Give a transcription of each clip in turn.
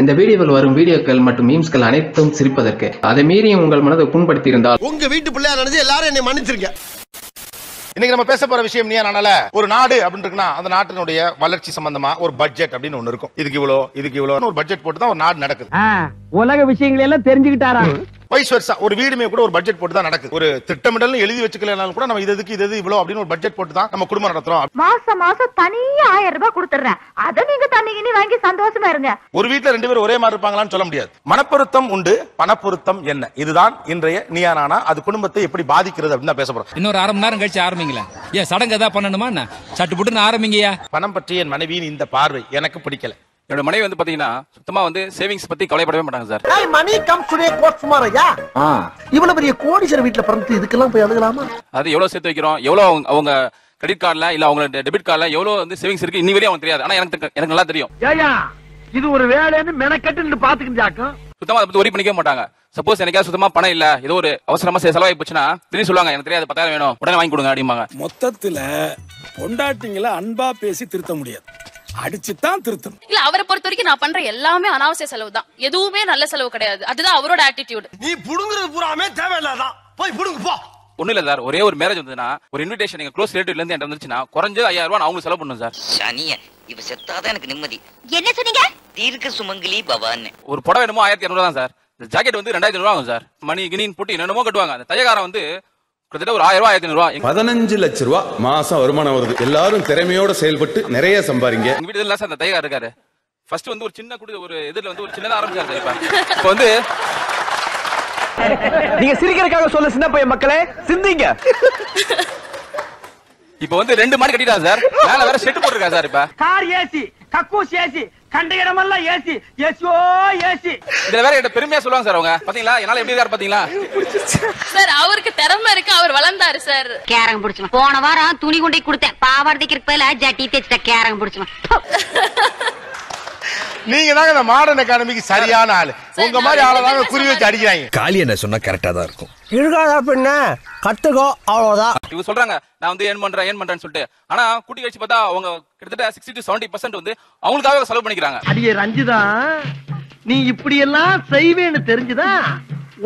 இந்த வீடியோவில் வரும் வீடியோக்கள் மற்றும் மீம்ஸ்கள் அனைத்தும் சிரிப்பதற்கு. அதை மீறியும் உங்கள் மனதை புண்படுத்தி இருந்தால் உங்க வீட்டு பிள்ளையா நினைச்சு எல்லாரும் என்னை மன்னிச்சிருங்க. இன்னைக்கு நம்ம பேச போற விஷயம் நீ நானால ஒரு நாடு அப்படின்னு இருக்குன்னா அந்த நாட்டினுடைய வளர்ச்சி சம்பந்தமா ஒரு பட்ஜெட் அப்படின்னு ஒண்ணு இருக்கும். இதுக்கு இவ்வளவு ஒரு பட்ஜெட் போட்டு தான் ஒரு நாடு நடக்குது. உலக விஷயங்களை எல்லாம் தெரிஞ்சுக்கிட்டாரா? வைஸ் வெர்சா ஒரு வீடுமே கூட ஒரு பட்ஜெட் போட்டு தான் நடக்குது. ஒரு திட்டமிடல் எழுதி வச்சுக்கலனாலும் கூட நம்ம இதுக்கு இது இவ்வளவு அப்படின்னு ஒரு பட்ஜெட் போட்டு தான் நம்ம குடும்பம் நடத்துறோம். மாசம் தனியா 1000 ரூபாய் கொடுத்துறேன். அத நீங்க தண்ணிக்கு வாங்கி சந்தோஷமா இருங்க. ஒரு வீட்டுல 2 பேரும் ஒரே மாதிரி இருப்பாங்களான்னு சொல்ல முடியாது. மனப்பொருத்தம் உண்டு, பணப்பொருத்தம் என்ன? இதுதான் இன்றைய நீயா நானா. அது குடும்பத்தை எப்படி பாதிக்கிறது அப்படின்னு பேச போறோம். இன்னொரு 1/2 மணி நேரம் கழிச்சு ஆரம்பிங்களேன். ஏன் சடங்கு ஏதாவது பண்ணணுமா? சட்டு புட்டுன்னு ஆரம்பிங்கயா. பணம் பற்றி என் மனைவியின் இந்த பார்வை எனக்கு பிடிக்கல. என்னோட மனைவி வந்து பாத்தீங்கன்னா சுத்தமா வந்து சேவிங்ஸ் பத்தி கவலைப்படவே மாட்டாங்க sir. Money comes today got டுமாரோயா. இவ்வளவு பெரிய கோடீஸ்வர வீட்ல பிறந்து இதுக்கெல்லாம் போய் அழுகலாமா? அது எவ்வளவு சேர்த்து வைக்கிறோம், எவ்வளவு அவங்க கிரெடிட் கார்டுல இல்ல அவங்க டெபிட் கார்டுல எவ்வளவு வந்து சேவிங்ஸ் இருக்கு இன்னி வரையும் அவங்களுக்கு தெரியாது. ஆனா எனக்கு நல்லா தெரியும். ஏயா இது ஒரு வேலைன்னு மெனக்கட்டு பாத்துக்கிட்டாக்கும். சுத்தமா அதை பத்தி ஒரி பண்ணிக்க மாட்டாங்க. சப்போஸ் எனக்கா சுத்தமா பணம் இல்ல, ஏதோ ஒரு அவசரமா செலவாகி போச்சுன்னா திடீர்னு சொல்லுவாங்க எனக்கு தெரியாது 10,000 வேணும் உடனே வாங்கி கொடுங்க அப்படிம்பாங்க. மொத்தத்துல பொண்டாட்டிங்களை அன்பா பேசி திருத்த முடியாது, அடிச்சுதான் திருத்தணும். இல்ல அவரை பொறுத்த வரைக்கும் நான் பண்ற எல்லாமே அனாவசிய செலவு தான், எதுவுமே நல்ல செலவு கிடையாது. அதுதான் அவரோட ஆட்டிடியூட். நீ புடுங்குறது பூராமே தேவையில்லாதான், போய் புடுங்கு போ. ஒண்ணு இல்ல சார், ஒரே ஒரு மேரேஜ் வந்ததுன்னா ஒரு இன்விடேஷன் எங்க க்ளோஸ் ரிலேட்டிவ்ல இருந்து என்கிட்ட வந்துச்சுன்னா குறைஞ்சது 5,000 ரூபாய் அவங்க செலவு பண்ணும் சார். சனிய இவ செத்தாதான் எனக்கு நிம்மதி. என்ன சொன்னீங்க? தீர்க்க சுமங்கலி பவான்னு. ஒரு புடவை என்னமோ 1,200 தான் சார். இந்த ஜாக்கெட் வந்து 2,500 ஆகும் சார். மணி கிணின்னு போட்டு என்னமோ கட்டுவாங்க. அந்த தையக்காரன் வந்து கிட்டத்தட்ட ஒரு 1,000 ரூபாய் 1,500 15 லட்சம் ரூபாய் மாசம் வருமானம் வருது. எல்லாரும் திறமையோட செயல்பட்டு நிறைய சம்பாதிங்க. எங்க வீட்டுல எல்லாம் சார் அந்த தையக்காரர் இருக்காரு. ஃபர்ஸ்ட் வந்து ஒரு சின்ன குடி ஒரு எதிரில வந்து ஒரு சின்னதா ஆரம்பிச்சாரு. இப்ப வந்து நீங்க சிரிக்கிறதுக்காக சொல்ல சின்ன பையன் மக்களே சிந்திங்க. இப்ப வந்து 2 மாடி கட்டிட்டா சார். மேல வேற செட் போட்டுருக்கா சார். இப்ப கார் ஏசி, கக்கூஸ் ஏசி, கண்ட இடமெல்லாம் ஏசி, ஏசியோ ஏசி. இதுல வேற என்ன பெருமையா சொல்லுவாங்க சார் அவங்க. பாத்தீங்களா என்னால எப்படி இருக்காரு பாத்தீங்களா சார் அவருக்கு திறமை இருக்கு, அவர் வளர்ந்தாரு சார். கேரங்க புடிச்சு போன வாரம் துணி கொண்டே கொடுத்தேன். பாவாடைக்கு பதிலா ஜட்டி தேய்ச்சிட்ட கேரங்க புடிச்சு. நீங்க தாங்க இந்த மாடர்ன் அகாடமிக்கு சரியான ஆளு. உங்க மாதிரி ஆளதாங்க குறி வச்சு அடிக்கிறாங்க. காலி என்ன சொன்னா கரெக்டா தான் இருக்கும். இருக்காதா பின்ன கத்துக்கோ அவ்வளவுதான். இவங்க சொல்றாங்க நான் வந்து ஏன் பண்றேன்னு சொல்லிட்டு. ஆனா கூட்டி கழிச்சு பார்த்தா அவங்க கிட்டத்தட்ட 60 to 70% வந்து அவங்களுக்காக செலவு பண்ணிக்கிறாங்க. அடியே ரஞ்சிதா, நீ இப்படி எல்லாம் செய்வேன்னு தெரிஞ்சுதான்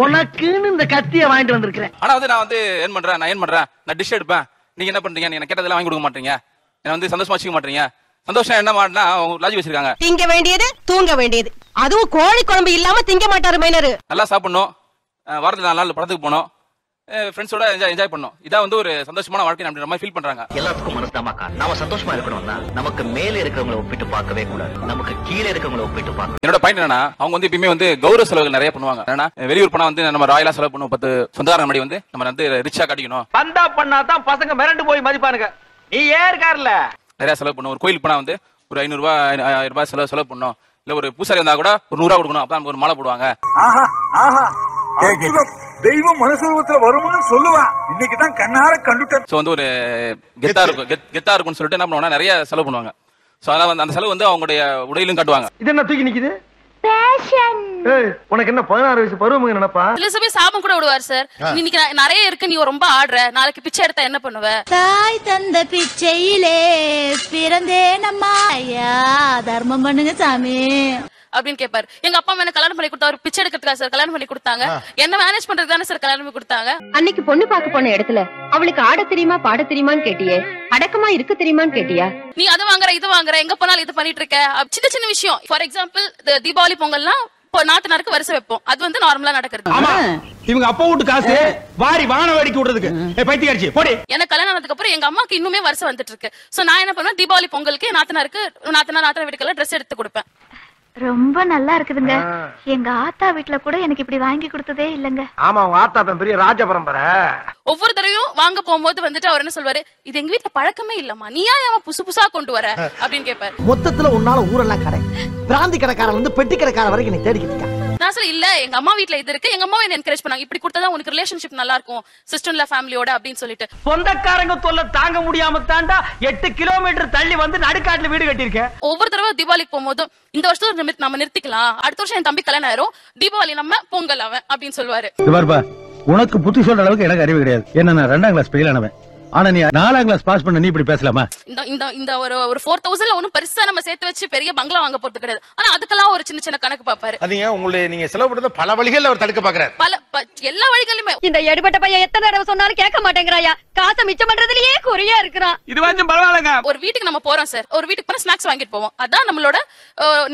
உனக்குன்னு இந்த கத்திய வாங்கிட்டு வந்திருக்கிறேன். ஆனா வந்து நான் வந்து ஏன் பண்றேன் நான் டிஷ் எடுப்பேன். நீங்க என்ன பண்றீங்க? நீங்க கேட்டதெல்லாம் வாங்கி கொடுக்க மாட்டீங்க, என்ன வந்து சந்தோஷமா வச்சுக்க மாட்டீங்க. சந்தோஷம் என்ன மாட்டா லாஜி வச்சிருக்காங்க. திங்க வேண்டியது தூங்க வேண்டியது, அதுவும் கோழி குழம்பு இல்லாம திங்க மாட்டாரு மைனரு. நல்லா சாப்பிடணும், வாரத்துல 4 நாள் படத்துக்கு போனோம், ஃப்ரெண்ட்ஸோட என்ஜாய் பண்ணோம். இதான் வந்து ஒரு சந்தோஷமான வாழ்க்கை அப்படின்ற மாதிரி ஃபீல் பண்றாங்க. எல்லாத்துக்கும் மனசுதாமாக்கா. நாம சந்தோஷமா இருக்கணும்னா நமக்கு மேல இருக்கிறவங்களை ஒப்பிட்டு பார்க்கவே கூடாது, நமக்கு கீழே இருக்கிறவங்களை ஒப்பிட்டு பார்க்கணும். என்னோட பாயிண்ட் என்னன்னா அவங்க வந்து எப்பயுமே வந்து கௌரவ செலவுகள் நிறைய பண்ணுவாங்க. ஏன்னா வெளியூர் போனா வந்து நம்ம ராயலா செலவு பண்ணுவோம். 10 சொந்தக்காரங்க முன்னாடி வந்து நம்ம வந்து ரிச்சா காட்டிக்கணும். பந்தா பண்ணாதான் பசங்க மிரண்டு போய் மதிப்பானுங்க. நீ ஏன் இருக்காருல நிறைய செலவு பண்ணுவோம். ஒரு கோயில் போனா வந்து ஒரு 500 ரூபாய் 1000 ரூபாய் செலவு பண்ணணும். இல்ல ஒரு பூசாரி வந்தா கூட ஒரு 100 ரூபாய் கொடுக்கணும். அப்பதான் ஒரு மாலை போடுவாங்க. தெய்வம் மனசுல வருமானு சொல்லுவான். இன்னைக்குதான் கண்ணார கண்டுட்டேன். சோ வந்து ஒரு கெத்தா இருக்கும்னு சொல்லிட்டு என்ன பண்ணுவாங்க, நிறைய செலவு பண்ணுவாங்க. சோ அதான் அந்த செலவு வந்து அவங்களுடைய உடையிலும் காட்டுவாங்க. இது என்ன தூக்கி நிக்குது? பேஷன். உனக்கு என்ன 16 வயசு பருவம் நினைப்பா? சில சமயம் சாபம் கூட விடுவார் சார். இன்னைக்கு நிறைய இருக்கு, நீ ரொம்ப ஆடுற, நாளைக்கு பிச்சை எடுத்தா என்ன பண்ணுவ? தாய் தந்த பிச்சையிலே பிறந்தே நம்மா ஐயா தர்மம் பண்ணுங்க சாமி அப்படின்னு கேட்பாரு. எங்க அப்பா அம்மா என்ன கல்யாணம் பண்ணி கொடுத்தா ஒரு பிச்சை எடுக்கிறதுக்கா சார் கல்யாணம் பண்ணி கொடுத்தாங்க? என்ன மேனேஜ் பண்றது தானே சார் கல்யாணம் பண்ணி கொடுத்தாங்க. அன்னைக்கு பொண்ணு பார்க்க போன இடத்துல அவளுக்கு ஆட தெரியுமா பாட தெரியுமான்னு கேட்டியே, அடக்கமா இருக்க தெரியுமான்னு கேட்டியா? நீ அது வாங்குற இது வாங்குற, எங்க போனாலும் இது பண்ணிட்டு இருக்க. சின்ன சின்ன விஷயம். ஃபார் எக்ஸாம்பிள் தீபாவளி பொங்கல்லாம் நாட்டுனாருக்கு வரிசை வைப்போம். அது வந்து நார்மலா நடக்கிறது. ஆமா, இவங்க அப்பா வீட்டு காசு வாரி வான வேடிக்கை விடுறதுக்கு பைத்தியக்காரச்சி போடி. எனக்கு கல்யாணம் ஆனதுக்கு அப்புறம் எங்க அம்மாக்கு இன்னுமே வரிசை வந்துட்டு இருக்கு. சோ நான் என்ன பண்ணுவேன், தீபாவளி பொங்கலுக்கு நாத்தனார் வீட்டுக்கெல்லாம் ட்ரெஸ் எடுத்து கொடுப்பேன். ரொம்ப நல்லா இருக்குதுங்க. எங்க ஆத்தா வீட்ல கூட எனக்கு இப்படி வாங்கி கொடுத்ததே இல்லங்க. ஆமா, உங்க ஆத்தா பெரிய ராஜ பரம்பரை. ஒவ்வொரு தடவையும் வாங்க போகும்போது வந்துட்டு அவர் என்ன சொல்வாரு, இது எங்க வீட்டுல பழக்கமே இல்லம்மா, நீ ஏன் புதுசா கொண்டு வர அப்படின்னு கேட்பாரு. மொத்தத்துல உன்னால ஊரெல்லாம் கடை பிராந்தி கடைக்காரன் வந்து பெட்டி கடைக்காரன் வரைக்கும் நீ தேடிக்கிட்டு இருக்க. நான் சொல்ல இல்ல, எங்க அம்மா வீட்ல இது இருக்கு, எங்க அம்மா என்ன என்கரேஜ் பண்ணாங்க, இப்படி கொடுத்தா உனக்கு ரிலேஷன்ஷிப் நல்லா இருக்கும் சிஸ்டர்ல ஃபேமிலியோட அப்படின்னு சொல்லிட்டு. சொந்தக்காரங்க தொல்லை தாங்க முடியாம தாண்டா 8 கிலோமீட்டர் தள்ளி வந்து நடுக்காட்டுல வீடு கட்டியிருக்கேன். ஒவ்வொரு தடவை தீபாவளிக்கு போகும்போதும் இந்த வருஷம் நம்ம நிறுத்திக்கலாம், அடுத்த வருஷம் என் தம்பி கல்யாணம் ஆயிரும், தீபாவளி நம்ம பொங்கல் அவன் அப்படின்னு சொல்லுவாரு. உனக்கு புத்தி சொல்ற அளவுக்கு எனக்கு அறிவு கிடையாது. என்ன 2ஆம் கிளாஸ் ஃபெயில் ஆனவன். ஆனா நீ 4ஆம் கிளாஸ் பாஸ் பண்ண நீ இப்படி பேசலாமா? இந்த ஒரு 4000ல ஒண்ணும் பெருசா நம்ம சேர்த்து வச்சு பெரிய பங்களா வாங்க போறது கிடையாது. ஆனா அதுக்கெல்லாம் ஒரு சின்ன சின்ன கணக்கு பாப்பாரு. அதுங்க உங்களுடைய நீங்க செலவு பண்றது பல வழிகள்ல அவர் தடுக்க பாக்குறாரு. எல்லா வழிகளிலுமே. இந்த எடுபட்ட பையன் எத்தனை தடவை சொன்னாலும் கேட்க மாட்டேங்கிறாயா. காசை மிச்சம் பண்றதுலயே குறியா இருக்கிறான். இது கொஞ்சம் பரவாயில்லைங்க. ஒரு வீட்டுக்கு நம்ம போறோம் சார், ஒரு வீட்டுக்கு போனா ஸ்நாக்ஸ் வாங்கிட்டு போவோம். அதான் நம்மளோட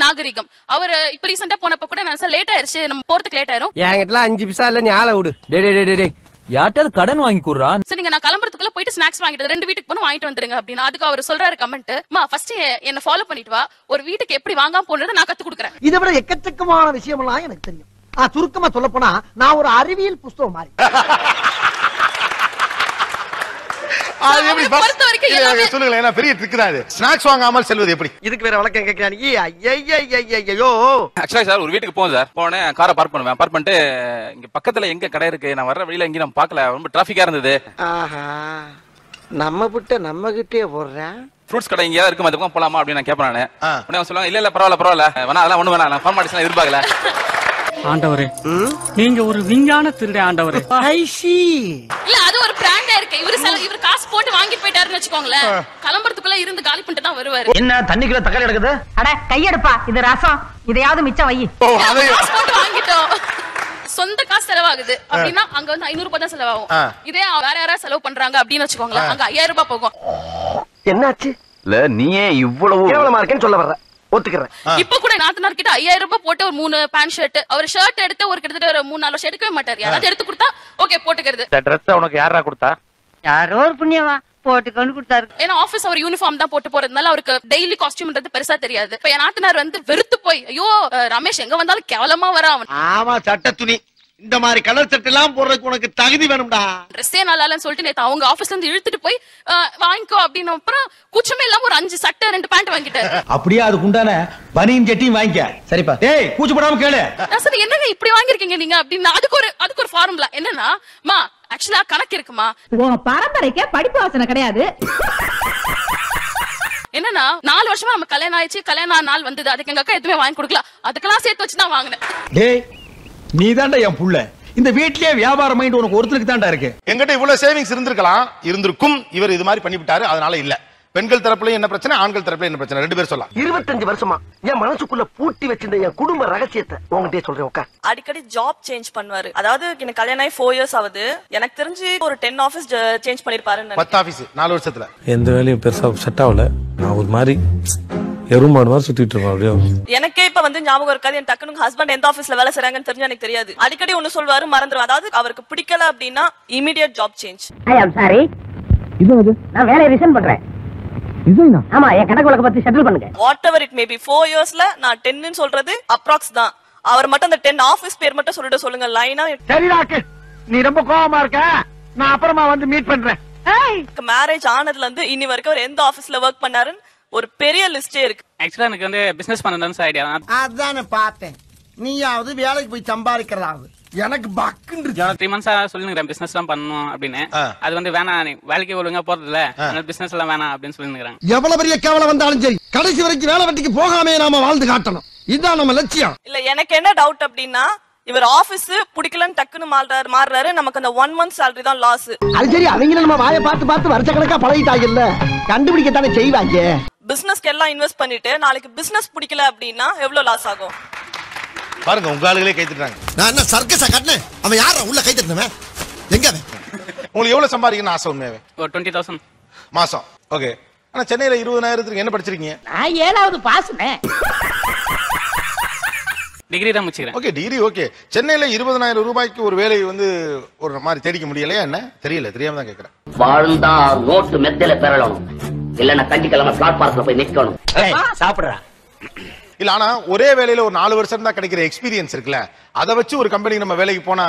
நாகரிகம். அவர் இப்ப ரீசெண்டா போனப்ப கூட நான் சார் லேட் ஆயிருச்சு, நம்ம போறதுக்கு லேட் ஆயிரும். என்கிட்ட 5 பைசா இல்ல, நீ ஆளை விடு. டேய் யார்ட்டாவது கடன் வாங்கி குடுறா. சரி நீங்க நான் கிளம்புறதுக்குள்ள போயிட்டு ஸ்நாக்ஸ் வாங்கிட்டு 2 வீட்டுக்கு போனா வாங்கிட்டு வந்துருங்க அப்படின்னா அதுக்கு அவர் சொல்றாரு கமெண்ட், ஃபர்ஸ்ட் என்ன ஃபாலோ பண்ணிட்டு வா, ஒரு வீட்டுக்கு எப்படி வாங்காம போறத நான் கத்து கொடுக்குறேன். இதை விட எக்கச்சக்கமான விஷயம் எல்லாம் எனக்கு தெரியும். சுருக்கமா சொல்ல போனா நான் ஒரு அறிவியல் புஸ்தகம் மாதிரி. சொல்லுங்க, என்ன பெரிய ட்ரிக் தான் இது. ஸ்நாக்ஸ் வாங்காமல் செல்வது எப்படி? இதுக்கு வேற வழக்கம் கேட்கிறானி. ஐயோ ஆக்சுவலா சார் ஒரு வீட்டுக்கு போவோம் சார், போனேன் காரை பார்க் பண்ணுவேன். பார்க் பண்ணிட்டு இங்க பக்கத்துல எங்க கடை இருக்கு, நான் வர்ற வழியில எங்கேயும் நான் பாக்கல, ரொம்ப டிராபிக்கா இருந்தது. நம்ம கிட்ட நம்ம கிட்டே போடுறேன். ஃப்ரூட்ஸ் கடை எங்கேயாவது இருக்கு, அந்த பக்கம் போலாமா அப்படின்னு நான் கேட்பேன். உடனே சொல்லுவாங்க இல்ல பரவாயில்ல வேணா, அதெல்லாம் ஒண்ணு வேணாம், நான் ஃபார்மாலிட்டிஸ் எதிர்பார்க்கல. ஆண்டவரே நீங்க ஒரு விஞ்ஞான திருடே ஆண்டவரே. இல்ல அது ஒரு பிராண்டா இருக்கு. இவரு காசு போட்டு வாங்கிட்டு போயிட்டாருன்னு வச்சுக்கோங்களேன், கிளம்புறதுக்குள்ள இருந்து காலி பண்ணிட்டு தான் வருவாரு. என்ன தண்ணிக்குள்ள தக்காளி எடுக்குது? அட கையெடுப்பா, இது ரசம், இதையாவது மிச்சம் வை. காசு போட்டு வாங்கிட்டோம், சொந்த காசு செலவாகுது அப்படின்னா அங்க வந்து 500 ரூபாய் தான் செலவாகும். இதே வேற யாராவது செலவு பண்றாங்க அப்படின்னு வச்சுக்கோங்களேன், அங்க 5000 ரூபாய் போகும். என்னாச்சு? இல்ல நீயே இவ்வளவு கேவலமா இருக்கேன்னு சொல்ல வர்ற, ஒத்துக்கிறேன். இப்ப கூட நாத்தனார் கிட்ட 5000 ரூபாய் போட்டு ஒரு 3 பேண்ட் ஷர்ட், அவர் ஷர்ட் எடுத்து ஒரு கிட்டத்தட்ட ஒரு 3-4 வருஷம் எடுக்கவே மாட்டாரு. யாராவது எடுத்து கொடுத்தா ஓகே போட்டுக்கிறது. இந்த Dress உனக்கு யாரா கொடுத்தா? யாரோ ஒரு புண்ணியவா போட்டுக்கொண்டு கொடுத்தாரு. ஏன்னா ஆபீஸ் அவர் யூனிஃபார்ம் தான் போட்டு போறதுனால அவருக்கு டெய்லி காஸ்டியூம்ன்றது பெருசா தெரியாது. இப்ப என் நாத்தனார் வந்து வெறுத்து போய், ஐயோ ரமேஷ் எங்க வந்தாலும் கேவலமா வரா அவன். ஆமா சட்ட துணி இந்த மாதிரி கலர் சட்டை எல்லாம் போடுறதுக்கு உனக்கு தகுதி வேணும்டா. ட்ரெஸ்ஸே நல்லா இல்லன்னு சொல்லிட்டு நேத்து அவங்க ஆபீஸ்ல இருந்து இழுத்துட்டு போய் வாங்கிக்கோ அப்படின்னு அப்புறம் கூச்சமே இல்லாம ஒரு 5 சட்டை 2 பேண்ட் வாங்கிட்டாரு. அப்படியே அதுக்கு உண்டான பனியன் ஜட்டியும் வாங்கிக்க. சரிப்பா டேய் கூச்சப்படாம கேளு. நான் சொன்னேன் என்னங்க இப்படி வாங்கிருக்கீங்க நீங்க அப்படின்னு. அதுக்கு ஒரு ஃபார்முலா என்னன்னா, மா ஆக்சுவலா கணக்கு இருக்குமா, உங்க பரம்பரைக்கே படிப்பு வாசனை கிடையாது. என்னன்னா 4 வருஷமா நம்ம கல்யாணம் ஆயிடுச்சு, கல்யாணம் நாள் வந்தது, அதுக்கு எங்க அக்கா எதுவுமே வாங்கி கொடுக்கல, அதுக்கெல்லாம் சேர்த்து வச்சுதான் வாங்கினேன். டேய் நீ தான்டா என் புள்ள, இந்த வீட்லயே வியாபாரம் மைண்ட் உனக்கு ஒருத்தருக்கு தான்டா இருக்கு. எங்கிட்ட இவ்வளவு சேவிங்ஸ் இருந்திருக்கும், இவர் இது மாதிரி பண்ணிவிட்டாரு, அதனால இல்ல. பெண்கள் தரப்புல என்ன பிரச்சனை, ஆண்கள் தரப்புல என்ன பிரச்சனை, 2 பேர் சொல்லலாம். 25 வருஷமா என் மனசுக்குள்ள பூட்டி வச்சிருந்த என் குடும்ப ரகசியத்தை உங்ககிட்ட சொல்றேன். உட்கார். அடிக்கடி ஜாப் சேஞ்ச் பண்ணுவாரு. அதாவது எனக்கு கல்யாணம் ஆகி 4 இயர்ஸ் ஆகுது. எனக்கு தெரிஞ்சு ஒரு 10 ஆபீஸ் சேஞ்ச் பண்ணிருப்பாருன்னு. 10 ஆபீஸ் 4 வருஷத்துல எந்த வேலையும் பெருசா செட் ஆகல. நான் ஒரு மாதிரி எருமாடு மாதிரி சுத்திட்டு இருக்கேன். அப்படியே எனக்கே இப்ப வந்து ஞாபகம் இருக்காது. என் டக்குனு ஹஸ்பண்ட் எந்த ஆபீஸ்ல வேலை செய்றாங்கன்னு தெரிஞ்சு எனக்கு தெரியாது. அடிக்கடி ஒண்ணு சொல்வாரு, மறந்துடுவேன். அதாவது அவருக்கு பிடிக்கல அப்படின்னா immediate job change. I am sorry, நான் வேலையை ரிசைன் பண்றேன். ஆமா, என் கணக்கு வழக்க பத்தி செட்டில் பண்ணுங்க. What ever it may be 4 இயர்ஸ்ல நான் 10ன்னு சொல்றது அப்ராக்ஸ் தான். அவர் மட்டும் அந்த 10 ஆபீஸ் பேர் மட்டும் சொல்லுங்க லைனா. சரிடாக்கு, நீ ரொம்ப கோவமா இருக்க, நான் அப்புறமா வந்து மீட் பண்றேன். மேரேஜ் ஆனதுல இருந்து இனி வரைக்கும் அவர் எந்த ஆபீஸ்ல ஒர்க் பண்ணாருன்னு ஒரு பெரிய லிஸ்டே இருக்கு. ஆக்சுவலா எனக்கு வந்து பிசினஸ் பண்ணணும்னு ஐடியா. அதானே பார்த்தேன், நீயாவது வேலைக்கு போய் சம்பாதிக்கிறதாவது. எனக்கு பக்குன்னு 3 மந்த்ஸா சொல்லிருக்கேன் பிசினஸ் எல்லாம் பண்ணணும் அப்படின்னு. அது வந்து வேணாம், வேலைக்கு ஒழுங்கா போறது இல்ல, பிசினஸ் எல்லாம் வேணாம் அப்படின்னு சொல்லிருக்காங்க. எவ்வளவு பெரிய கேவலம் வந்தாலும் சரி, கடைசி வரைக்கும் வேலை வெட்டிக்கு போகாமே நாம வாழ்ந்து காட்டணும். இதுதான் நம்ம லட்சியம். இல்ல எனக்கு என்ன டவுட் அப்படின்னா, இவர் ஆபீஸ் பிடிக்கலன்னு டக்குன்னு மாறுறாரு, நமக்கு அந்த 1 month salary தான் லாஸ். அது சரி, அவங்க நம்ம வாயை பார்த்து வருஷக்கணக்கா பழகிட்டாங்க இல்ல, கண்டுபிடிக்கத்தானே செய்வாங்க. பிசினஸ்க்கு எல்லாம் இன்வெஸ்ட் பண்ணிட்டு நாளைக்கு பிசினஸ் பிடிக்கல அப்படின்னா எவ்வளவு லாஸ் ஆகும் பாருங்க. உங்க ஆளுகளே கை தட்டுறாங்க. நான் என்ன சர்க்கஸா கட்டனே? அவன் யாரா உள்ள கை தட்டுனவன்? எங்க அவன்? உங்களுக்கு எவ்வளவு சம்பாதிக்கணும்னு ஆசை உண்மையாவே? ஒரு 20,000 மாசம். ஓகே. ஆனா சென்னையில 20,000க்கு என்ன படிச்சிருக்கீங்க? நான் 7வது பாஸ்னே. டிகிரி தான் முடிச்சிருக்கேன். Okay, degree okay. சென்னையில 20,000 ரூபாய்க்கு ஒரு வேலை வந்து ஒரு மாதிரி தேடிக்க முடியலையா என்ன? தெரியாம தான் கேக்குறேன். வாழ்ந்தா நோட்டு மெத்தையில பெறணும், இல்லன்னா கண்டிக்கலாம் பிளாட்பாரத்துல போய் நிக்கணும். சாப்பிடுறா இல்ல, ஆனா ஒரே வேலையில ஒரு 4 வருஷம் தான் கிடைக்கிற எக்ஸ்பீரியன்ஸ் இருக்குல்ல, அதை வச்சு ஒரு கம்பெனி நம்ம வேலைக்கு போனா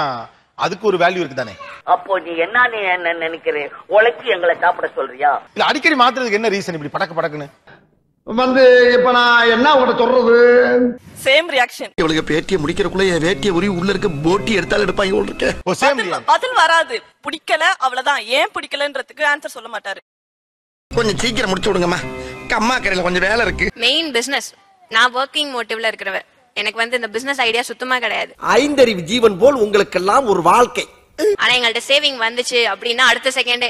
அதுக்கு ஒரு வேல்யூ இருக்கு தானே. அப்போ நீ என்ன நினைக்கிற, உழைச்சி எங்களை சாப்பிட சொல்றியா? இல்ல, அடிக்கடி மாத்துறதுக்கு என்ன ரீசன் இப்படி படக்குன்னு வந்து? இப்ப நான் என்ன உங்கள்ட்ட சொல்றது? Same reaction. இவளுக்கு பேட்டியை முடிக்கிறக்குள்ள என் வேட்டியை உரி உள்ள இருக்க போட்டி எடுத்தாலும் எடுப்பாங்க உங்களுக்கு. பதில் வராது. பிடிக்கல அவ்வளவுதான். ஏன் பிடிக்கலன்றதுக்கு ஆன்சர் சொல்ல மாட்டாரு. கொஞ்சம் சீக்கிரம் முடிச்சு விடுங்கம்மா, அம்மா கரையில கொஞ்சம் வேலை இருக்கு. Main business. நான் ஒர்க்கிங் மோட்டிவ்ல இருக்கிறவர். எனக்கு வந்து இந்த பிசினஸ் ஐடியா சுத்தமா கிடையாது. 5 அறிவு ஜீவன் போல் உங்களுக்கெல்லாம் ஒரு வாழ்க்கை. ஆனா எங்கள்ட்ட சேவிங் வந்துச்சு அப்படின்னா அடுத்த செகண்ட்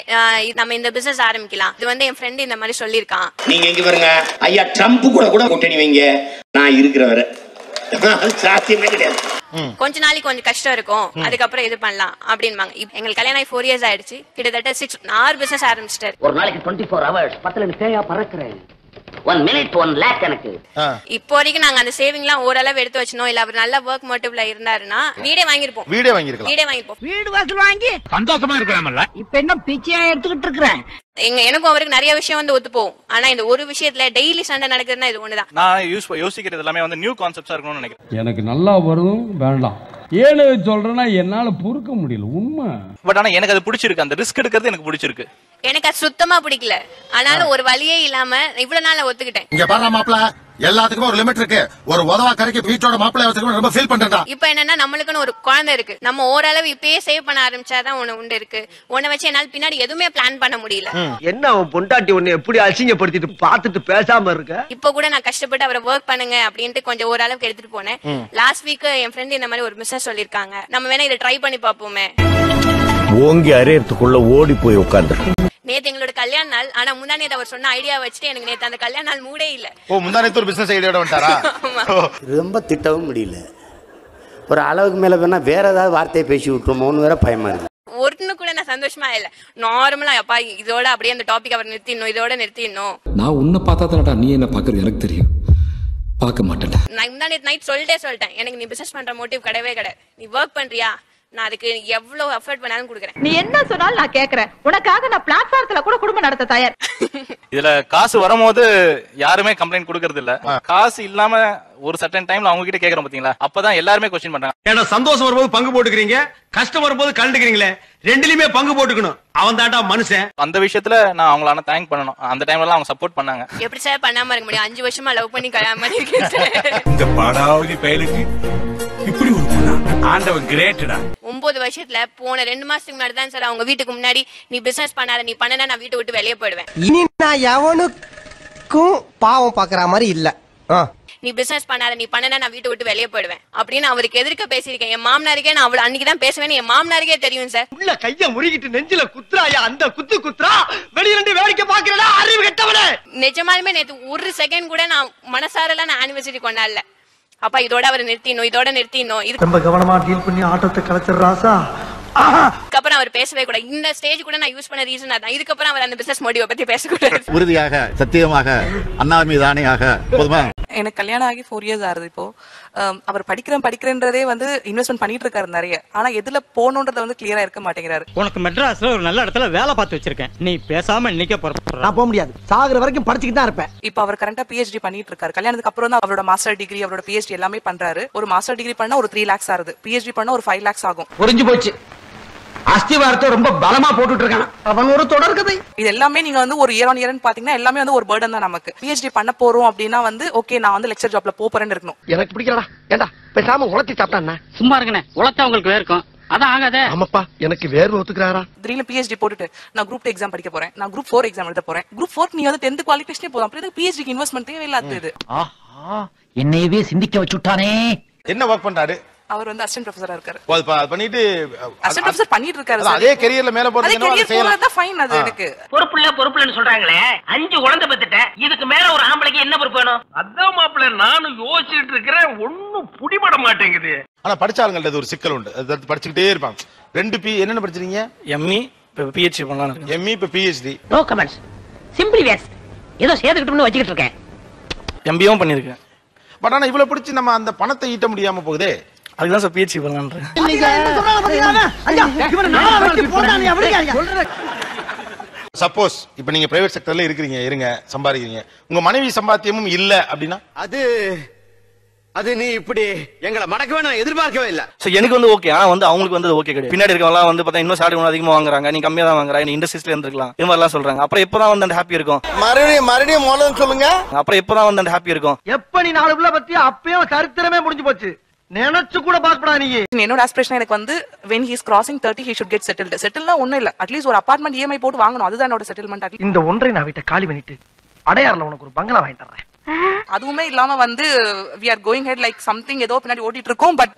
நம்ம இந்த பிசினஸ் ஆரம்பிக்கலாம். இது வந்து என் ஃப்ரெண்ட் இந்த மாதிரி சொல்லியிருக்கான். நீங்க எங்க பாருங்க ஐயா ட்ரம்ப் கூட கூட்டணி வைங்க, நான் இருக்கிற வரை சாத்தியமே கிடையாது. கொஞ்ச நாளைக்கு கொஞ்சம் கஷ்டம் இருக்கும், அதுக்கப்புறம் இது பண்ணலாம் அப்படின்பாங்க. எங்களுக்கு கல்யாணம் ஆகி 4 years ஆயிடுச்சு. கிட்டத்தட்ட 6 பிசினஸ் ஆரம்பிச்சிட்டாரு. ஒரு நாளைக்கு 24 hours 10 தேயா பறக்குறேன். 1 minute 1 lakh எனக்கு. இப்போ வரைக்கும் நாங்க அந்த சேவிங்லாம் ஓரளவு எடுத்து வச்சனோம். இல்ல அவர் நல்ல வொர்க் மோட்டிவ்ல இருந்தாருன்னா வீடே வாங்கிருப்போம். வீடே வாங்கிருப்போம். வீடு வாசல் வாங்கி சந்தோஷமா இருக்கலாம்ல. இப்ப என்ன பிச்சையா எடுத்துக்கிட்டு இருக்கறேன். எனக்கும் அவருக்கு நிறைய விஷயம் வந்து ஒத்து போகும். ஆனா இந்த ஒரு விஷயத்துல டெய்லி சண்டை நடக்குதுன்னா இது ஒண்ணுதான். நான் யோசிக்கிறது எல்லாமே வந்து நியூ கான்செப்ட்ஸா இருக்கணும்னு நினைக்கிறேன். எனக்கு நல்லா வரும் வேண்டாம் ஏன்னு சொல்றேன்னா என்னால பொறுக்க முடியல உண்மை. பட் ஆனா எனக்கு அது பிடிச்சிருக்கு, அந்த ரிஸ்க் எடுக்கிறது எனக்கு பிடிச்சிருக்கு. எனக்கு அது சுத்தமா பிடிக்கல. ஆனாலும் ஒரு வழியே இல்லாம இவ்வளவு நாள் ஒத்துக்கிட்டேன். இங்க பாரு மாப்ள, எல்லாத்துக்கும் ஒரு லிமிட் இருக்கு. ஒரு உதவா கரைக்கு வீட்டோட மாப்பிள்ளை வச்சுக்கணும் ரொம்ப ஃபீல் பண்றேன்டா. இப்போ என்னன்னா நம்மளுக்குன்னு ஒரு குழந்தை இருக்கு. நம்ம ஓரளவு இப்பயே சேவ் பண்ண ஆரம்பிச்சாதான் உண்டு இருக்கு. உன்னை வச்சு என்னால பின்னாடி எதுவுமே பிளான் பண்ண முடியல. என்ன அவன் பொண்டாட்டி உன்னை எப்படி அசிங்கப்படுத்திட்டு பாத்துட்டு பேசாம இருக்க? இப்போ கூட நான் கஷ்டப்பட்டு அவரை ஒர்க் பண்ணுங்க அப்படின்ட்டு கொஞ்சம் ஓரளவுக்கு எடுத்துட்டு போனேன். லாஸ்ட் வீக் என் ஃப்ரெண்ட் இந்த மாதிரி ஒரு பிசினஸ் சொல்லிருக்காங்க, நம்ம வேணா இதை ட்ரை பண்ணி பாப்போமே. ஓங்கி அரையறதுக்குள்ள ஓடி போய் உட்கார்ந்து. நேத்து எங்களோட கல்யாண நாள். ஆனா முந்தா நேத்து அவர் சொன்ன ஐடியா வச்சுட்டு எனக்கு நேத்து அந்த கல்யாண நாள் மூடே இல்ல. முந்தா நேத்து ஒரு பிசினஸ் ஐடியாவோட வந்துட்டாரா? ரொம்ப திட்டவும் முடியல. ஒரு அளவுக்கு மேல வேணா வேற ஏதாவது வார்த்தையை பேசி விட்டுருமோன்னு வேற பயமா இருக்கு. ஒருன்னு கூட நான் சந்தோஷமா இல்ல. நார்மலா அப்பா இதோட அப்படியே அந்த டாபிக் அவர் நிறுத்திடணும், இதோட நிறுத்திடணும். நான் உன்னை பார்த்தா நீ என்ன பாக்குறது எனக்கு தெரியும், பார்க்க மாட்டேன். நான் முந்தா நேத்து நைட் சொல்லிட்டேன், எனக்கு நீ பிசினஸ் பண்ற மோட்டிவ் கிடையவே கிடையாது. நீ ஒர்க் பண்றியா, நான் அதுக்கு எவ்வளவு எஃபர்ட் பண்ணாலும் கொடுக்குறேன். நீ என்ன சொன்னாலும் நான் கேக்குறேன். உனக்காக நான் பிளாட்ஃபார்ம்ல கூட குடும்பம் நடத்த தயார். இதுல காசு வரும்போது யாருமே கம்ப்ளைண்ட் கொடுக்கறது இல்ல. காசு இல்லாம ஒரு சர்டன் டைம்ல அவங்க கிட்ட கேக்குறோம் பாத்தீங்களா, அப்பதான் எல்லாருமே क्वेश्चन பண்றாங்க. ஏன்னா சந்தோஷம் வரும்போது பங்கு போட்டுக்கிறீங்க, கஷ்டம் வரும்போது கலந்துக்கிறீங்களே, ரெண்டுலயுமே பங்கு போட்டுக்கணும். அவன் தாண்டா மனுஷன். அந்த விஷயத்துல நான் அவங்கள தேங்க் பண்ணணும். அந்த டைம்ல எல்லாம் அவங்க சப்போர்ட் பண்ணாங்க. எப்படி சார் பண்ணாம இருக்க முடியும்? 5 வருஷமா லவ் பண்ணி கல்யாணம் பண்ணிருக்கேன் சார். இந்த பாடாவதி பயலுக்கு இப்படி ஒரு பொண்ணா? ஆண்டவன் கிரேட்டடா. 9 வருஷத்துல போன 2 மாசத்துக்கு முன்னாடி தான் சார் அவங்க வீட்டுக்கு முன்னாடி நீ பிசினஸ் பண்ணாத, நீ பண்ணனா நான் வீட்டை விட்டு வெளியே போயிடுவேன். இனி நான் எவனுக்கும் பாவம் பாக்குற மாதிரி இல்ல. நீ பிசினஸ் பண்ணாத, நீ பண்ணனா நான் வீட்டை விட்டு வெளியே போயிடுவேன் அப்படின்னு அவருக்கு எதிர்க்க பேசியிருக்கேன். என் மாமனாருக்கே நான் அவளை அன்னைக்குதான் பேசுவேன்னு என் மாமனாருக்கே தெரியும் சார். உள்ள கைய முறுகிட்டு நெஞ்சில குத்துறாயா, அந்த குத்துறா வெளிய ரெண்டு வேடிக்கை பாக்குறடா அறிவு கெட்டவனே. நிஜமாலுமே நேத்து ஒரு செகண்ட் கூட நான் மனசாரெல்லாம் நான் ஆனிவர்சரி கொண்டாடல. அப்பா இதோட அவர் நிறுத்தினோம், இதோட நிறுத்தினோம். ரொம்ப கவனமா டீல் பண்ணி ஆட்டத்தை கலச்சறாசா. இதுக்கப்புறம் அவர் பேசவே கூட. இந்த ஸ்டேஜ் கூட நான் யூஸ் பண்ண ரீசன் அதான். இதுக்கப்புறம் அவர் அந்த பிசினஸ் மோட்டிவ் பத்தி பேசக்கூடாது. உறுதியாக சத்தியமாக அண்ணா மீதானேயாக போதுமா? எனக்கு கல்யாணம் ஆகி 4 years ஆகுது. இப்போ அவர் படிக்கிறேன்றதே வந்து இன்வெஸ்ட்மெண்ட் பண்ணிட்டு இருக்காரு நிறைய. ஆனா எதுல போகணுன்றத வந்து கிளியரா இருக்க மாட்டேங்கிறாரு. உனக்கு மெட்ராஸ்ல ஒரு நல்ல இடத்துல வேலை பார்த்து வச்சிருக்கேன், நீ பேசாம இன்னைக்கே போற. நான் போக முடியாது, சாகுற வரைக்கும் படிச்சுக்கிட்டு தான் இருப்பேன். இப்போ அவர் கரண்டா PhD பண்ணிட்டு இருக்காரு. கல்யாணத்துக்கு அப்புறம் தான் அவரோட மாஸ்டர் டிகிரி, அவரோட PhD எல்லாமே பண்றாரு. ஒரு மாஸ்டர் டிகிரி பண்ணா ஒரு 3 lakhs ஆகுது, PhD பண்ணா ஒரு 5 lakhs ஆகும். புரிஞ்சு போச்சு. அஸ்திவாரத்தை ரொம்ப பலமா போட்டுட்டு இருக்கான் அவன். ஒரு தொடர்கதை. இது எல்லாமே நீங்க வந்து ஒரு இயர் ஆன் இயர்னு பாத்தீங்கன்னா எல்லாமே வந்து ஒரு பர்டன் தான் நமக்கு. PhD பண்ண போறோம் அப்படின்னா வந்து ஓகே நான் வந்து லெக்சர் ஜாப்ல போறேன்னு இருக்கணும். எனக்கு பிடிக்கலடா. ஏண்டா பேசாம உலத்தி சாப்பிட்டானே. சும்மா இருக்கனே, உலத்தா உங்களுக்கு வேர்க்கும். அதான் ஆகாதே. ஆமாப்பா எனக்கு வேர்வை ஒத்துக்கறாரா. திடீர்னு PhD போட்டுட்டு நான் குரூப் 2 எக்ஸாம் படிக்க போறேன், நான் குரூப் 4 எக்ஸாம் எழுத போறேன். குரூப் 4 நீ வந்து 10th குவாலிஃபிகேஷனே போதும். அப்புறம் PhD க்கு இன்வெஸ்ட்மென்ட் தேவையில்லாதது. என்னையவே சிந்திக்க வச்சுட்டானே. என்ன வர்க் பண்றாரு? அவர் வந்து அசிஸ்டன்ட் ப்ரொஃபஸரா இருக்காரு. பண்ணிட்டு அசிஸ்டன்ட் ப்ரொஃபசர் பண்ணிட்டு இருக்காரு. அதே கரியர்ல மேல போறதுன்னா அது செய்யலாம். ஃபைன் அது எனக்கு. பொறுப்புலன்னு சொல்றாங்களே, 5 குழந்தை பெத்துட்ட, இதுக்கு மேல ஒரு ஆம்பளைக்கு என்ன பொறுப்பு வேணும்? அதான் மாப்பிள்ள நானும் யோசிச்சுட்டு இருக்கிறேன், ஒண்ணும் புடிபட மாட்டேங்குது. ஆனா படிச்சாளுங்கள்ட்ட ஒரு சிக்கல் உண்டு. அது படிச்சுக்கிட்டே இருப்பாங்க. 2 P என்னென்ன படிச்சீங்க? ME இப்ப PhD பண்ணலாம். ME இப்ப PhD. No comments. Simply waste. ஏதோ சேர்த்துக்கிட்டோம்னு வச்சிட்டு இருக்கேன். MBA பண்ணிருக்கேன். பட் ஆனா இவ்வளவு பிடிச்சி நம்ம அந்த பணத்தை ஈட்ட முடியாம போகுதே. அதுதான் சார் PhD பண்ணலாம்ன்ற. சப்போஸ் இப்ப நீங்க பிரைவேட் செக்டர்ல இருக்கீங்க, இருங்க, சம்பாதிக்கிறீங்க, உங்க மனைவி சம்பாத்தியமும் இல்ல அப்படின்னா அது நீ இப்படி எங்களை மடக்கவே நான் எதிர்பார்க்கவே இல்ல. சோ எனக்கு வந்து ஓகே, ஆனா வந்து அவங்களுக்கு வந்து ஓகே கிடையாது. பின்னாடி இருக்கவங்க வந்து பார்த்தா இன்னும் சாலரி அதிகமா வாங்குறாங்க, நீ கம்மியா தான் வாங்குற, நீ இண்டஸ்ட்ரீஸ்ல இருந்திருக்கலாம், இது மாதிரிலாம் சொல்றாங்க. அப்புறம் எப்பதான் வந்து அந்த ஹாப்பி இருக்கும்? மறுபடியும் முதல்ல சொல்லுங்க. அப்புறம் எப்பதான் வந்து அந்த ஹாப்பி இருக்கும்? எப்ப நீ 4 பிள்ளை பத்தி அப்பயும் சரித்திரமே முடிஞ்சு போச்சு. நினைச்சு கூட பாக்கடா நீ. என்னோட ஆஸ்பிரேஷன் எனக்கு வந்து when he is crossing 30 he should get settled. செட்டில்னா ஒண்ணும் இல்ல, அட்லீஸ்ட் ஒரு அபார்ட்மெண்ட் EMI போட்டு வாங்கணும், அதுதான் என்னோட செட்டில்மெண்ட். இந்த ஒன்றை நான் வீட்டை காலி பண்ணிட்டு அடையாறுல உனக்கு ஒரு பங்களா வாங்கி தரேன். அதுவுமே இல்லாம வந்து we are going ahead like something ஏதோ பின்னாடி ஓட்டிட்டு இருக்கோம் பட்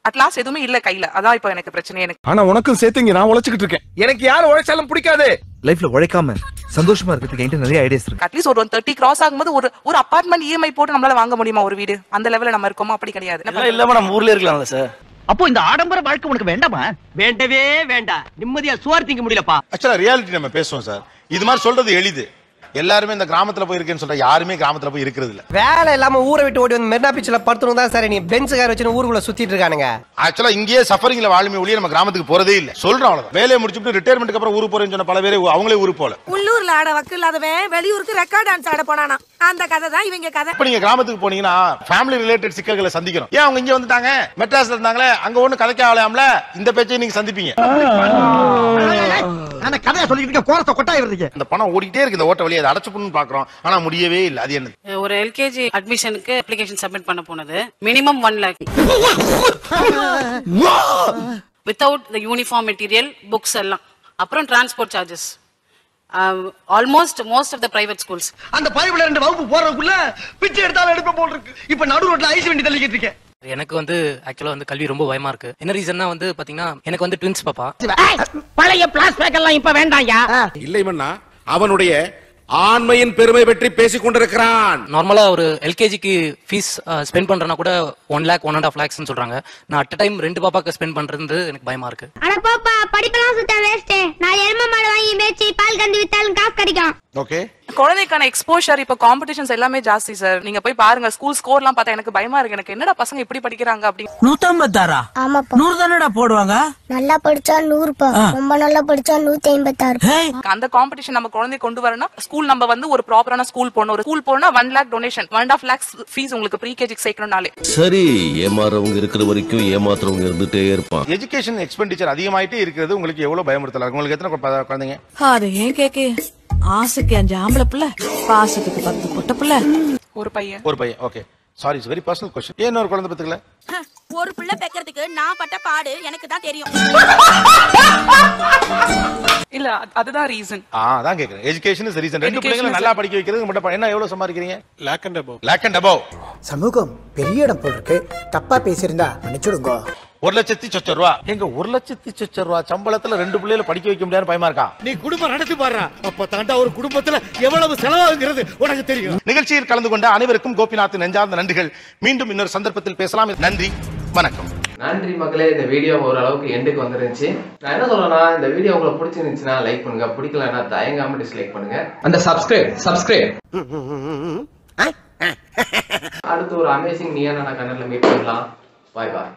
at last எதுவுமே இல்ல கையில. அதான் இப்போ எனக்கு பிரச்சனை. எனக்கு ஆனா உனக்கும் சேர்த்துங்க நான் உழைச்சிட்டு இருக்கேன். எனக்கு யார் உழைச்சாலும் பிடிக்காது. லைஃப்ல உழைக்காம சந்தோஷமா இருக்கிறதுக்கு என்கிட்ட நிறைய ஐடியாஸ் இருக்கு. அட்லீஸ்ட் ஒரு 30 கிராஸ் ஆகும்போது ஒரு அபார்ட்மெண்ட் EMI போட்டு நம்மளால வாங்க முடியுமா ஒரு வீடு? அந்த லெவல்ல நம்ம இருக்கோமா? அப்படி கிடையாது. இல்ல நம்ம ஊர்ல இருக்கலாம்ல சார். அப்போ இந்த ஆடம்பர வாழ்க்கை உனக்கு வேண்டாமா? வேண்டவே வேண்டாம். நிம்மதியா சோறு திங்க முடியலப்பா. ஆக்சுவலா ரியாலிட்டி நம்ம பேசுவோம் சார். இது மாதிரி சொல்றது எளிது. எல்லாருமே இந்த கிராமத்துல போய் இருக்கேன்னு சொல்ற யாருமே கிராமத்துல போய் இருக்கிறது இல்ல. வேலை இல்லாம ஊரை விட்டு ஓடி வந்து மெரினா பீச்ல படுத்துறோம் தான் சார். நீ பெஞ்ச் கார் வச்சு ஊருக்குள்ள சுத்திட்டு இருக்கானுங்க. ஆக்சுவலா இங்கேயே சஃபரிங்ல வாழுமே ஒழிய நம்ம கிராமத்துக்கு போறதே இல்ல. சொல்றோம் அவ்வளவுதான். வேலையை முடிச்சுட்டு ரிட்டையர்மெண்ட்க்கு அப்புறம் ஊருக்கு போறேன்னு சொன்ன பல பேர் அவங்களே ஊருக்கு போல. உள்ளூர்ல ஆட வக்கு இல்லாதவன் வெளியூருக்கு ரெக்கார்ட் டான்ஸ் ஆட போனானா. அந்த கதை தான் இவங்க கதை. இப்ப நீங்க கிராமத்துக்கு போனீங்கன்னா ஃபேமிலி ரிலேட்டட் சிக்கல்களை சந்திக்கணும். ஏன் அவங்க இங்க வந்துட்டாங்க? மெட்ராஸ்ல இருந்தாங்களே அங்க ஒண்ணு கதைக்க ஆகலாம்ல. இந்த பேச்சை நீங்க சந்திப்பீங்க. அந்த கதையை சொல்லிட்டு இருக்க கோரத்தை கொட்டாய் வருதுங்க. அந்த பணம் ஓடிட்டே இருக்கு. இந்த ஓட்ட வழியை அதை அடைச்சு பண்ணு பாக்குறோம். ஆனா முடியவே இல்ல. அது என்ன? ஒரு LKG அட்மிஷனுக்கு அப்ளிகேஷன் சப்மிட் பண்ண போனது minimum 1 lakh without the uniform material books எல்லாம். அப்புறம் transport charges. Almost most of the private schools. அந்த பைபிள் 2 வகுப்பு போறதுக்குள்ள பிச்சை எடுத்தாலும் எடுப்ப போல இருக்கு. இப்ப நடு ரோட்ல ஐஸ் வண்டி தள்ளிக்கிட்டு இருக்கேன். எனக்கு வந்து ஆக்சுவலா வந்து கல்வி ரொம்ப பயமா இருக்கு. என்ன ரீசன்னா வந்து பாத்தீங்கன்னா எனக்கு வந்து ட்வின்ஸ் பாப்பா. பழைய பிளாஸ்பேக் எல்லாம் இப்ப வேண்டாம்யா. இல்லை மன்னா அவனுடைய ஆண்மையின் பெருமை பற்றி பேசிக் கொண்டிருக்கிறான். நார்மலா ஒரு LKGக்கு ஃபீஸ் ஸ்பெண்ட் பண்றனா கூட 1 lakh 1.5 lakhs சொல்றாங்க. நான் அட் டைம் 2 பாப்பாக்கு ஸ்பெண்ட் பண்றது எனக்கு பயமா இருக்கு. அட பாப்பா படிப்பெல்லாம் சுத்த வேஸ்ட். நான் எருமை மாடு வாங்கி மேய்ச்சி பால் கந்து வித்தாலும் காசு கிடைக்கும். ஓகே. குழந்தைக்கான எக்ஸ்போஷர் இப்ப காம்படிஷன்ஸ் எல்லாமே ஜாஸ்தி சார். நீங்க போய் பாருங்க ஸ்கூல் ஸ்கோர் எல்லாம் பார்த்தா எனக்கு பயமா இருக்கு. எனக்கு என்னடா பசங்க இப்படி படிக்கிறாங்க அப்படி. 156. ஆமாப்பா. 100 தானடா போடுவாங்க. நல்லா படிச்சா 100 பா. ரொம்ப நல்லா படிச்சா 156. அந்த காம்படிஷன் நம்ம குழந்தை கொண்டு வரணும். ஸ்கூல் நம்ம வந்து ஒரு ப்ராப்பரான ஸ்கூல் போகணும். ஒரு ஸ்கூல் போனா 1 lakh டொனேஷன் 1.5 lakhs ஃபீஸ் உங்களுக்கு ப்ரீ கேஜிக்கு சேர்க்கணும்னாலே. சரி ஏமாறவங்க இருக்கிற வரைக்கும் ஏமாத்துறவங்க இருந்துட்டே இருப்பான். எஜுகேஷன் எக்ஸ்பெண்டிச்சர் அதிகமாயிட்டே இருக்கிறது உங்களுக்கு எவ்வளவு பயமுறுத்தலா இருக்கு? உங்களுக்கு எத்தனை குழந்தைங்க? அது ஏன் கேக்கே? ஆசைக்கு 5 ஆம்பளை பிள்ளை, பாசத்துக்கு 10 பொட்ட பிள்ளை, ஒரு பையன். Okay. Sorry it's very personal question. ஏன் ஒரு குழந்தை பெத்துக்கல? ஒரு பிள்ளை பெக்கிறதுக்கு நான் பட்ட பாடு எனக்கு தான் தெரியும். இல்ல அதுதான் ரீசன். அதான் கேக்குறேன். Education is reason. ரெண்டு பிள்ளைகளை நல்லா படிக்க வைக்கிறதுக்கு மட்டும் என்ன எவ்வளவு சம்பாதிக்கிறீங்க? lakh and above. சமூகம் பெரிய இடம் போல் இருக்கு. தப்பா பேசியிருந்தா மன்னிச்சுடுங்க. 1,00,000 ரூபா. எங்க 1,00,000 ரூபா சம்பளத்துல 2 பிள்ளைகளை படிக்க வைக்க முடியாது பயமா இருக்கா? நீ குடும்பம் நடத்தி பாரு. அப்ப தாண்டா ஒரு குடும்பத்துல எவ்வளவு செலவாகுங்கிறது உனக்கு தெரியும். நிகழ்ச்சியில் கலந்து கொண்ட அனைவருக்கும் கோபிநாத் நெஞ்சார்ந்த நன்றிகள். மீண்டும் இன்னொரு சந்தர்ப்பத்தில் பேசலாம். நன்றி, வணக்கம். நன்றி மக்களே. இந்த வீடியோ ஓரளவுக்கு எண்டுக்கு வந்துருந்துச்சு. நான் என்ன சொல்றேன்னா, இந்த வீடியோ உங்களுக்கு பிடிச்சிருந்துச்சுன்னா லைக் பண்ணுங்க, பிடிக்கலன்னா தயங்காம டிஸ்லைக் பண்ணுங்க. அந்த சப்ஸ்கிரைப் அடுத்து ஒரு அமேசிங் நீயான கண்ணல மீட் பண்ணலாம். பாய் பாய்.